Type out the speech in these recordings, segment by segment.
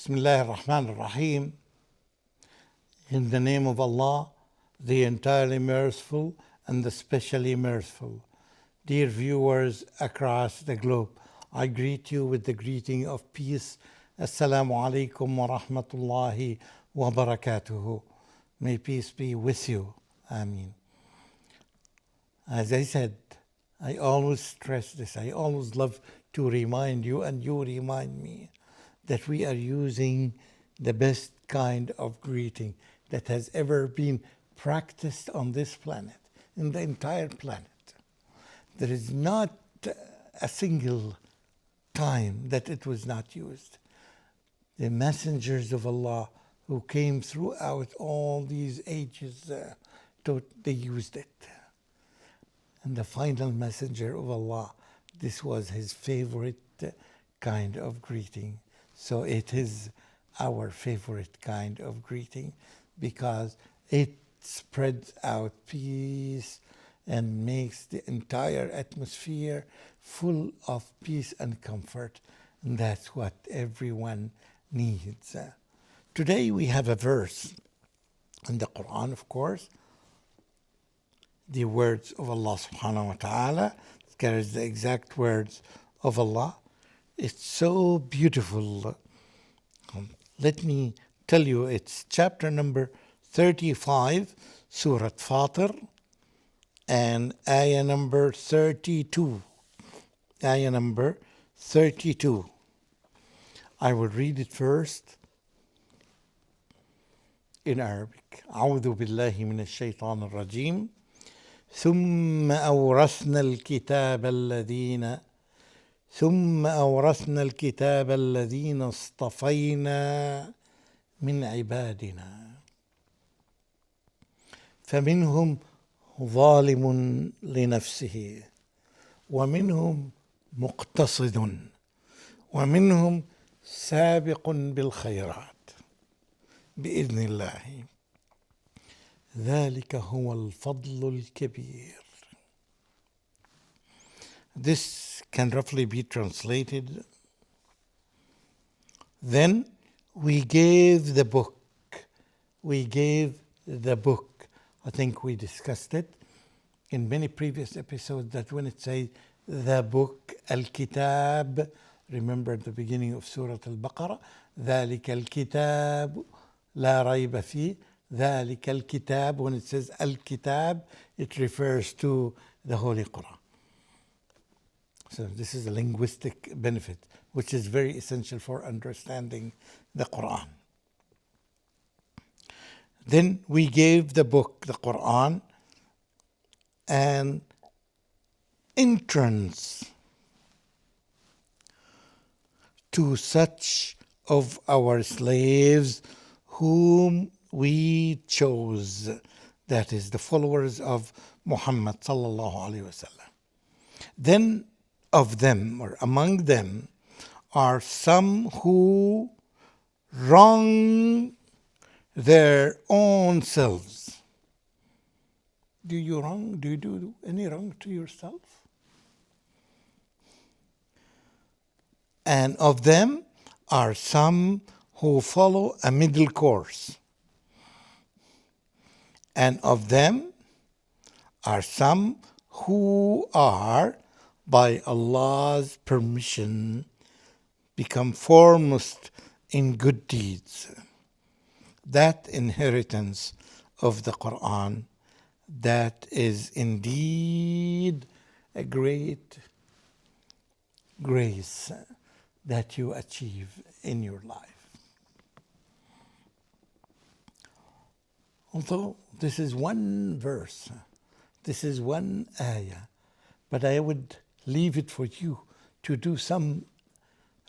Bismillah ar-Rahman ar-Rahim. In the name of Allah, the entirely merciful and the specially merciful. Dear viewers across the globe, I greet you with the greeting of peace. Assalamu alaikum wa rahmatullahi wa barakatuhu. May peace be with you. Ameen. As I said, I always stress this. I always love to remind you, and you remind me, that we are using the best kind of greeting that has ever been practiced on this planet, in the entire planet. There is not a single time that it was not used. The messengers of Allah who came throughout all these ages, they used it. And the final messenger of Allah, this was his favorite kind of greeting. So it is our favorite kind of greeting because it spreads out peace and makes the entire atmosphere full of peace and comfort. And that's what everyone needs. Today we have a verse in the Quran, of course, the words of Allah subhanahu wa ta'ala. It carries the exact words of Allah. It's so beautiful. Let me tell you, it's chapter number 35, Surah Faatir, and ayah number 32. Ayah number 32. I will read it first in Arabic. أعوذ بالله من الشيطان الرجيم. ثم أورثنا الكتاب الذين اصطفينا من عبادنا فمنهم ظالم لنفسه ومنهم مقتصد ومنهم سابق بالخيرات بإذن الله ذلك هو الفضل الكبير. This can roughly be translated. Then we gave the book. We gave the book. I think we discussed it in many previous episodes that when it says the book, al-kitab, remember the beginning of Surah Al-Baqarah, ذلك الكتاب لا ريب فيه. ذلك الكتاب, when it says al-kitab, it refers to the Holy Quran. So this is a linguistic benefit, which is very essential for understanding the Quran. Then we gave the book, the Quran, an entrance to such of our slaves whom we chose, that is the followers of Muhammad sallallahu alaihi wasallam. Then of them, or among them, are some who wrong their own selves. Do you wrong? Do you do any wrong to yourself? And of them are some who follow a middle course. And of them are some who are, by Allah's permission, become foremost in good deeds. That inheritance of the Quran, that is indeed a great grace that you achieve in your life. Although this is one verse, this is one ayah, but I would leave it for you to do some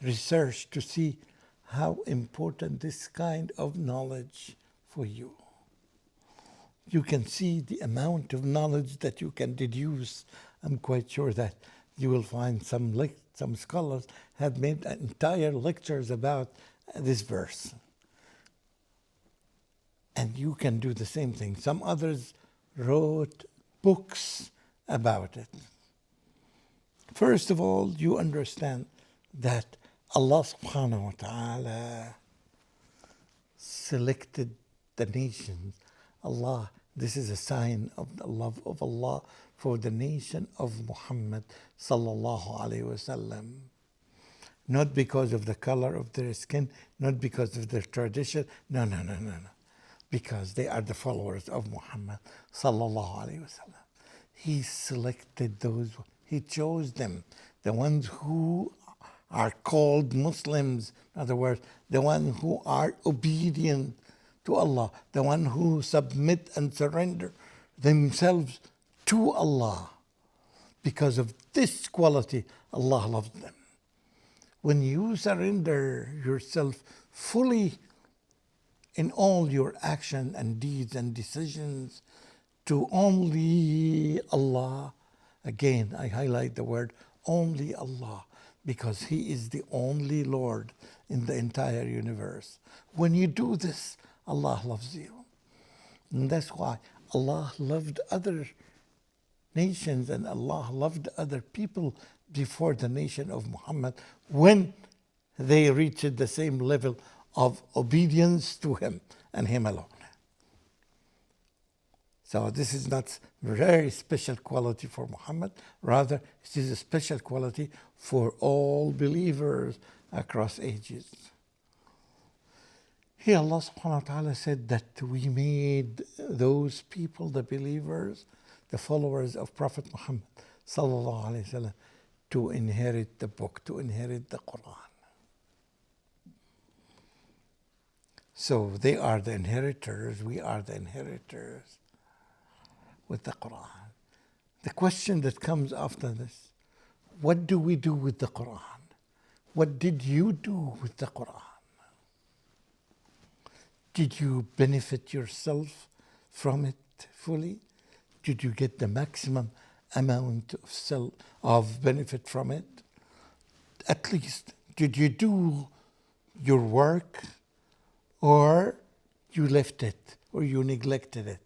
research to see how important this kind of knowledge for you. You can see the amount of knowledge that you can deduce. I'm quite sure that you will find some scholars have made entire lectures about this verse. And you can do the same thing. Some others wrote books about it. First of all, you understand that Allah subhanahu wa ta'ala selected the nations. Allah, this is a sign of the love of Allah for the nation of Muhammad sallallahu alaihi wasallam. Not because of the color of their skin, not because of their tradition. No. Because they are the followers of Muhammad sallallahu alaihi wasallam. He selected those, he chose them, the ones who are called Muslims, in other words, the ones who are obedient to Allah, the ones who submit and surrender themselves to Allah. Because of this quality, Allah loves them. When you surrender yourself fully in all your action and deeds and decisions to only Allah, again I highlight the word only Allah, because He is the only Lord in the entire universe. When you do this, Allah loves you. And that's why Allah loved other nations and Allah loved other people before the nation of Muhammad when they reached the same level of obedience to Him and Him alone. So this is not a very special quality for Muhammad, rather it is a special quality for all believers across ages. Here Allah subhanahu wa ta'ala said that we made those people, the believers, the followers of Prophet Muhammad sallallahu alaihi wasallam, to inherit the book, to inherit the Quran. So they are the inheritors, we are the inheritors with the Quran. The question that comes after this, what do we do with the Quran? What did you do with the Quran? Did you benefit yourself from it fully? Did you get the maximum amount of benefit from it? At least, did you do your work, or you left it, or you neglected it?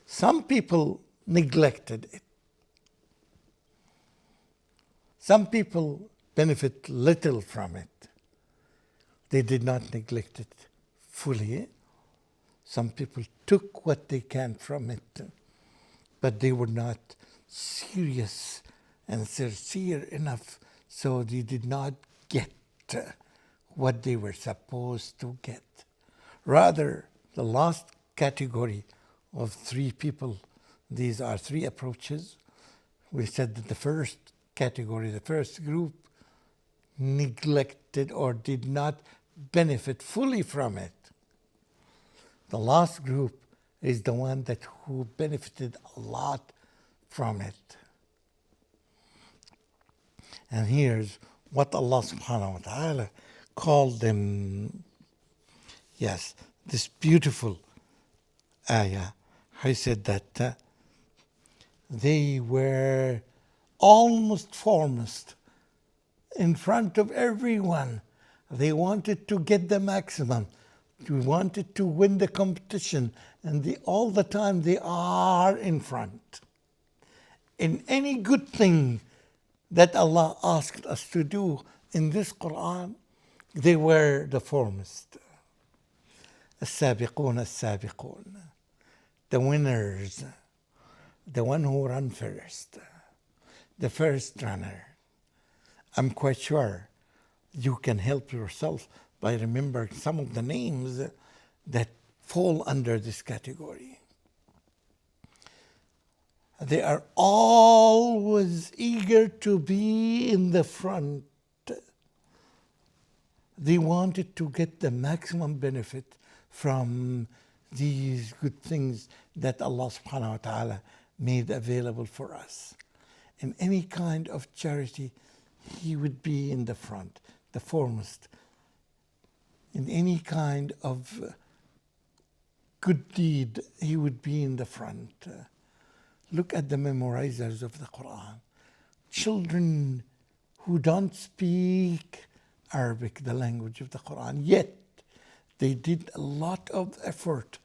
Some people neglected it. Some people benefit little from it. They did not neglect it fully. Some people took what they can from it, but they were not serious and sincere enough, so they did not get what they were supposed to get. Rather, the last category of three people, these are three approaches. We said that the first category, the first group, neglected or did not benefit fully from it. The last group is the one who benefited a lot from it. And here's what Allah subhanahu wa ta'ala called them. Yes, this beautiful ayah. He said that they were almost foremost in front of everyone. They wanted to get the maximum. They wanted to win the competition. And all the time they are in front. In any good thing that Allah asked us to do in this Quran, they were the foremost. السابقون السابقون, the winners, the one who run first, the first runner. I'm quite sure you can help yourself by remembering some of the names that fall under this category. They are always eager to be in the front. They wanted to get the maximum benefit from these good things that Allah subhanahu wa ta'ala made available for us. In any kind of charity, He would be in the front, the foremost. In any kind of good deed, He would be in the front. Look at the memorizers of the Quran. Children who don't speak Arabic, the language of the Quran, yet they did a lot of effort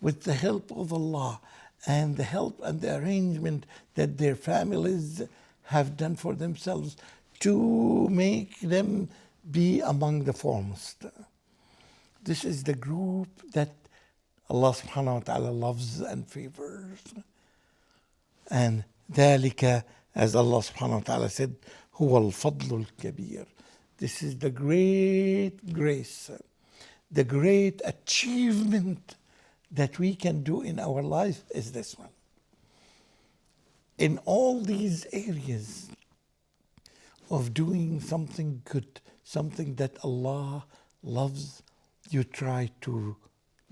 with the help of Allah and the help and the arrangement that their families have done for themselves to make them be among the foremost. This is the group that Allah subhanahu wa ta'ala loves and favors. And ذلك, as Allah subhanahu wa ta'ala said, هو الفضل الكبير. This is the great grace, the great achievement that we can do in our life is this one. In all these areas of doing something good, something that Allah loves, you try to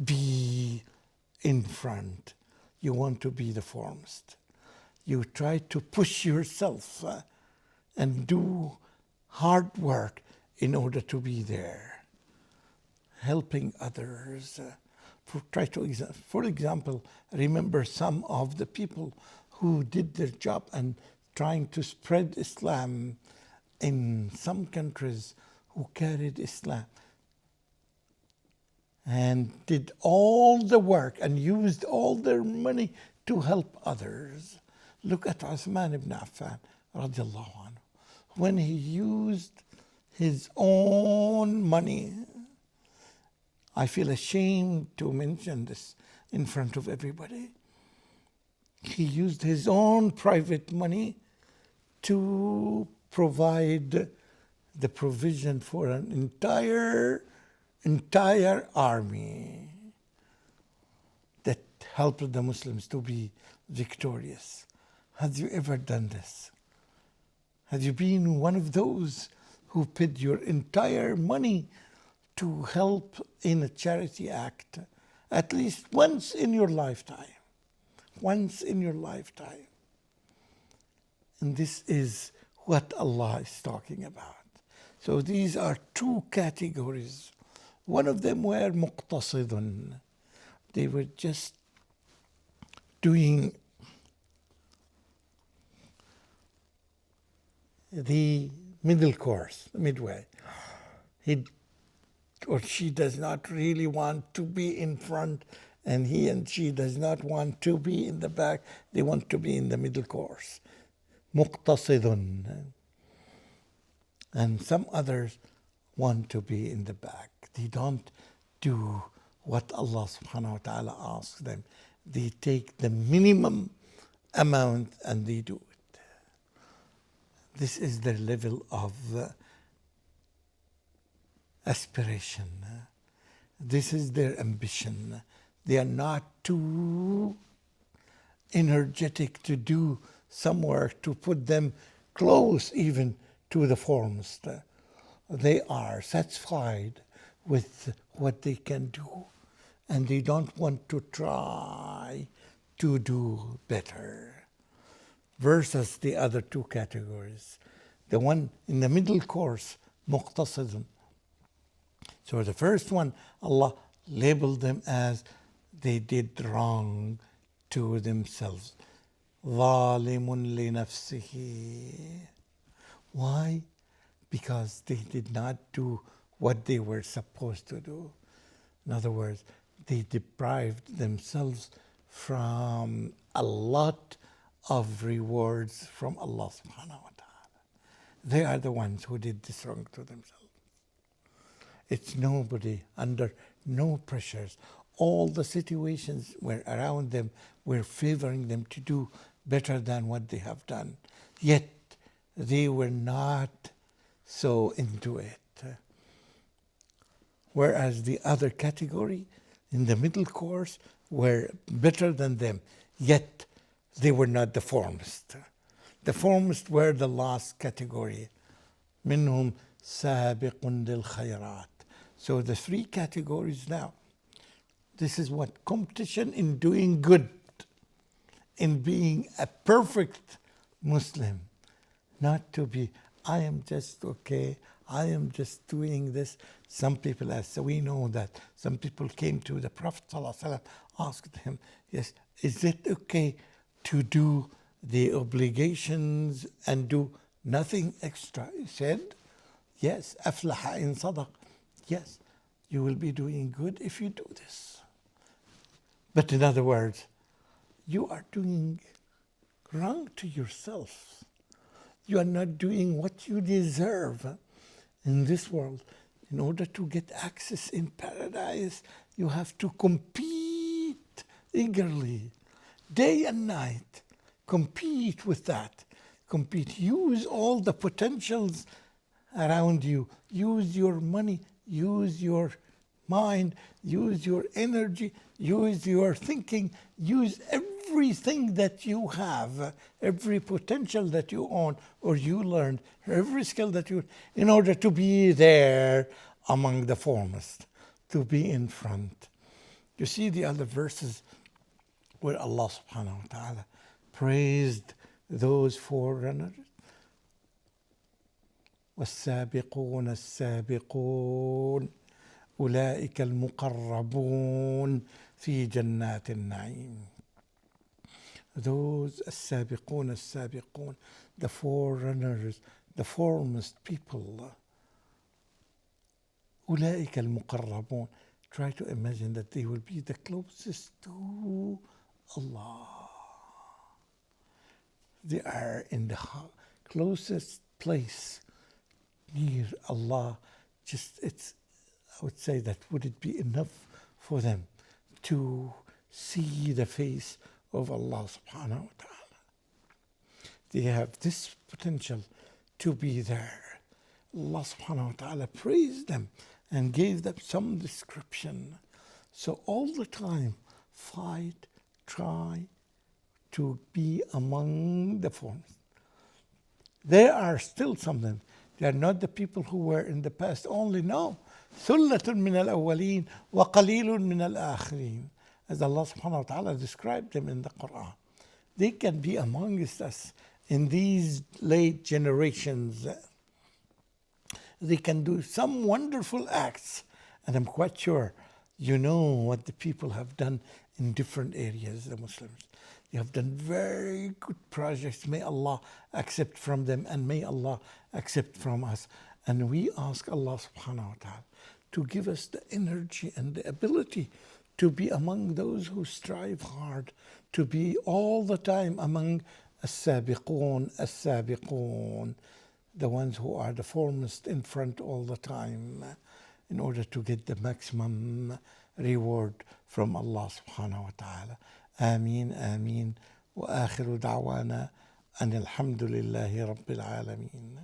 be in front. You want to be the foremost. You try to push yourself and do hard work in order to be there. Helping others. For example, remember some of the people who did their job and trying to spread Islam in some countries, who carried Islam and did all the work and used all their money to help others. Look at Uthman ibn Affan radiallahu anhu. When he used his own money, I feel ashamed to mention this in front of everybody. He used his own private money to provide the provision for an entire army that helped the Muslims to be victorious. Have you ever done this? Have you been one of those who paid your entire money to help in a charity act at least once in your lifetime? Once in your lifetime. And this is what Allah is talking about. So these are two categories. One of them were muqtasidun. They were just doing the middle course, midway. He or she does not really want to be in front, and he and she does not want to be in the back. They want to be in the middle course. Muqtasidun. And some others want to be in the back. They don't do what Allah subhanahu wa ta'ala asks them. They take the minimum amount and they do it. This is their level of aspiration. This is their ambition. They are not too energetic to do some work to put them close even to the foremost. They are satisfied with what they can do, and they don't want to try to do better. Versus the other two categories. The one in the middle course, muqtasidun. So the first one, Allah labeled them as they did wrong to themselves. ظَالِمٌ لِنَفْسِهِ. Why? Because they did not do what they were supposed to do. In other words, they deprived themselves from a lot of rewards from Allah subhanahu wa ta'ala. They are the ones who did this wrong to themselves. It's nobody, under no pressures. All the situations were around them were favoring them to do better than what they have done. Yet they were not so into it. Whereas the other category in the middle course were better than them. Yet they were not the foremost. The foremost were the last category. منهم سابق للخيرات. So the three categories now. This is what competition in doing good, in being a perfect Muslim. Not to be, I am just okay, I am just doing this. Some people, as we know that some people came to the Prophet ﷺ, asked him, yes, is it okay to do the obligations and do nothing extra? He said, yes, أفلح إن صدق. Yes, you will be doing good if you do this. But in other words, you are doing wrong to yourself. You are not doing what you deserve in this world. In order to get access in paradise, you have to compete eagerly, day and night. Compete with that. Compete. Use all the potentials around you. Use your money. Use your mind. Use your energy. Use your thinking. Use everything that you have, every potential that you own or you learned, every skill that you, in order to be there among the foremost, to be in front. You see the other verses where Allah subhanahu wa ta'ala praised those forerunners. والسابقون السابقون أولئك المقربون في جنات النعيم. Those السابقون السابقون, the forerunners, the foremost people. أولئك المقربون. Try to imagine that they will be the closest to Allah. They are in the closest place near Allah. I would say that would it be enough for them to see the face of Allah subhanahu wa ta'ala? They have this potential to be there. Allah subhanahu wa ta'ala praised them and gave them some description. So all the time, fight, try to be among the foremost. There are still some of them. They are not the people who were in the past only. No. ثُلَّةٌ مِّنَ الْأَوَّلِينَ وَقَلِيلٌ مِّنَ الْآخِرِينَ. As Allah subhanahu wa ta'ala described them in the Quran. They can be amongst us in these late generations. They can do some wonderful acts. And I'm quite sure you know what the people have done in different areas, the Muslims. They have done very good projects. May Allah accept from them and may Allah accept from us. And we ask Allah subhanahu wa ta'ala to give us the energy and the ability to be among those who strive hard, to be all the time among as-sabiqun, as-sabiqun, the ones who are the foremost in front all the time, in order to get the maximum reward from Allah subhanahu wa ta'ala. آمين آمين وآخر دعوانا أن الحمد لله رب العالمين.